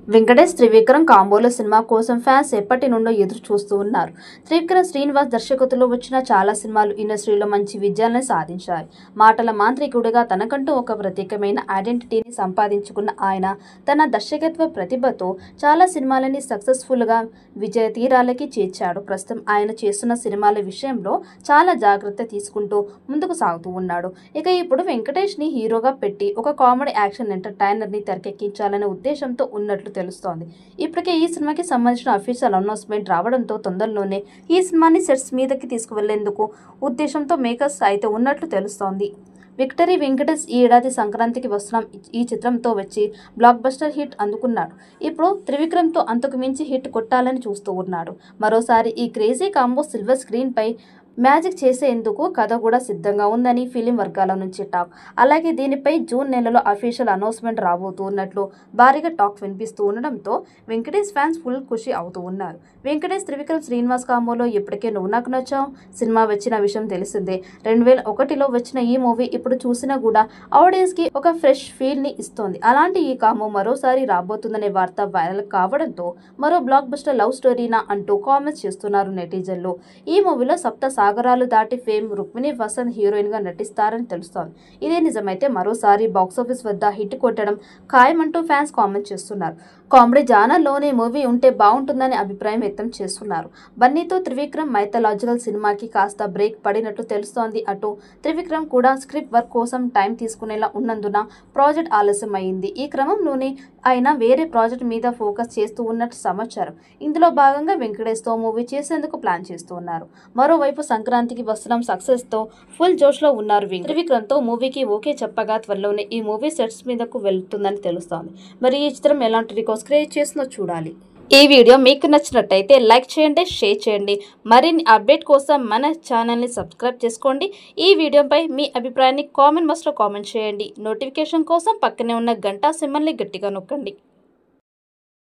Venkatesh Trivikram కాంబోలో cinema కోసం fans ఎప్పటి నుండో ఎదురు చూస్తూ ఉన్నారు. త్రివిక్రమ్ శ్రీనివాస్ దర్శకత్వంలో వచ్చిన చాలా సినిమాలు ఇండస్ట్రీలో మంచి విజయాలను సాధించాయి. మాటల మాంత్రికుడిగా తనకంటూ ఒక ప్రత్యేకమైన ఐడెంటిటీని సంపాదించుకున్న ఆయన తన దర్శకత్వ ప్రతిభతో చాలా సినిమాలని సక్సెస్ఫుల్గా విజయ తీరాలకి చేర్చాడు. ప్రస్తుతం ఆయన చేస్తున్న సినిమాల విషయంలో చాలా జాగ్రత్త తీసుకుంటూ ముందుకు సాగుతూ ఉన్నాడు. ఇక ఇప్పుడు వెంకటేష్ని హీరోగా పెట్టి ఒక కామెడీ యాక్షన్ ఎంటర్టైనర్ని తెరకెక్కించాలనే ఉద్దేశంతో ఉన్నట్లు తెలుస్తోంది. ఇప్పటికే ఈ సినిమాకి సంబంధించిన అఫీషియల్ అనౌన్స్మెంట్ రావడంతో తొందరలోనే ఈ సినిమాని సెట్స్ మీదకి తీసుకువెళ్లేందుకు ఉద్దేశంతో మేకర్స్ అయితే ఉన్నట్లు తెలుస్తోంది. విక్టరీ వెంకటేష్ ఈ ఏడాది సంక్రాంతికి వస్తున్న ఈ చిత్రంతో వచ్చి బ్లాక్ బస్టర్ హిట్ అందుకున్నాడు. ఇప్పుడు త్రివిక్రమ్తో అంతకు మించి హిట్ కొట్టాలని చూస్తూ ఉన్నాడు. మరోసారి ఈ క్రేజీ కాంబో సిల్వర్ స్క్రీన్ పై మ్యాజిక్ చేసేందుకు కథ కూడా సిద్ధంగా ఉందని ఫిలిం వర్గాల నుంచి టాక్. అలాగే దీనిపై జూన్ నెలలో అఫీషియల్ అనౌన్స్మెంట్ రాబోతున్నట్లు భారీగా టాక్ వినిపిస్తూ ఉండడంతో వెంకటేష్ ఫ్యాన్స్ ఫుల్ ఖుషి అవుతూ ఉన్నారు. వెంకటేష్ త్రివిక్రమ్ శ్రీనివాస్ కాంబోలో ఇప్పటికే నువ్వు నాకు నచ్చావు సినిమా వచ్చిన విషయం తెలిసిందే. 2001లో వచ్చిన ఈ మూవీ ఇప్పుడు చూసినా కూడా ఆడియన్స్ కి ఒక ఫ్రెష్ ఫీల్ ని ఇస్తోంది. అలాంటి ఈ కాంబో మరోసారి రాబోతుందనే వార్త వైరల్ కావడంతో మరో బ్లాక్ బస్టర్ లవ్ స్టోరీనా అంటూ కామెంట్స్ చేస్తున్నారు నెటిజన్లు. ఈ మూవీలో సప్త సాగరాలు దాటి ఫేమ్ రుక్మిణి వసంత్ హీరోయిన్ గా నటిస్తారని తెలుస్తోంది. ఇదే నిజమైతే మరోసారి బాక్సాఫీస్ వద్ద హిట్ కొట్టడం ఖాయమంటూ ఫ్యాన్స్ కామెంట్ చేస్తున్నారు. కామెడీ జానర్లోనే మూవీ ఉంటే బాగుంటుందని అభిప్రాయం వ్యక్తం చేస్తున్నారు. బన్నీతో త్రివిక్రమ్ మైథలాజికల్ సినిమాకి కాస్త బ్రేక్ పడినట్లు తెలుస్తోంది. అటు త్రివిక్రమ్ కూడా స్క్రిప్ట్ వర్క్ కోసం టైం తీసుకునేలా ఉన్నందున ప్రాజెక్ట్ ఆలస్యం అయింది. ఈ క్రమంలోనే ఆయన వేరే ప్రాజెక్ట్ మీద ఫోకస్ చేస్తూ ఉన్నట్టు సమాచారం. ఇందులో భాగంగా వెంకటేష్తో మూవీ చేసేందుకు ప్లాన్ చేస్తూ ఉన్నారు. మరోవైపు సంక్రాంతికి వస్తున్న సక్సెస్ తో ఫుల్ జోష్ లో ఉన్నారు. త్రివిక్రమ్తో మూవీకి ఓకే చెప్పగా త్వరలోనే ఈ మూవీ సెట్స్ మీదకు వెళ్తుందని తెలుస్తోంది. మరి ఈ చిత్రం ఎలాంటి రికార్డ్స్ క్రియేట్ చేస్తుందో చూడాలి. ఈ వీడియో మీకు నచ్చినట్టయితే లైక్ చేయండి, షేర్ చేయండి. మరిన్ని అప్డేట్ కోసం మన ఛానల్ని సబ్స్క్రైబ్ చేసుకోండి. ఈ వీడియోపై మీ అభిప్రాయాన్ని కామెంట్ బాక్స్లో కామెంట్ చేయండి. నోటిఫికేషన్ కోసం పక్కనే ఉన్న గంట సింబల్ని గట్టిగా నొక్కండి.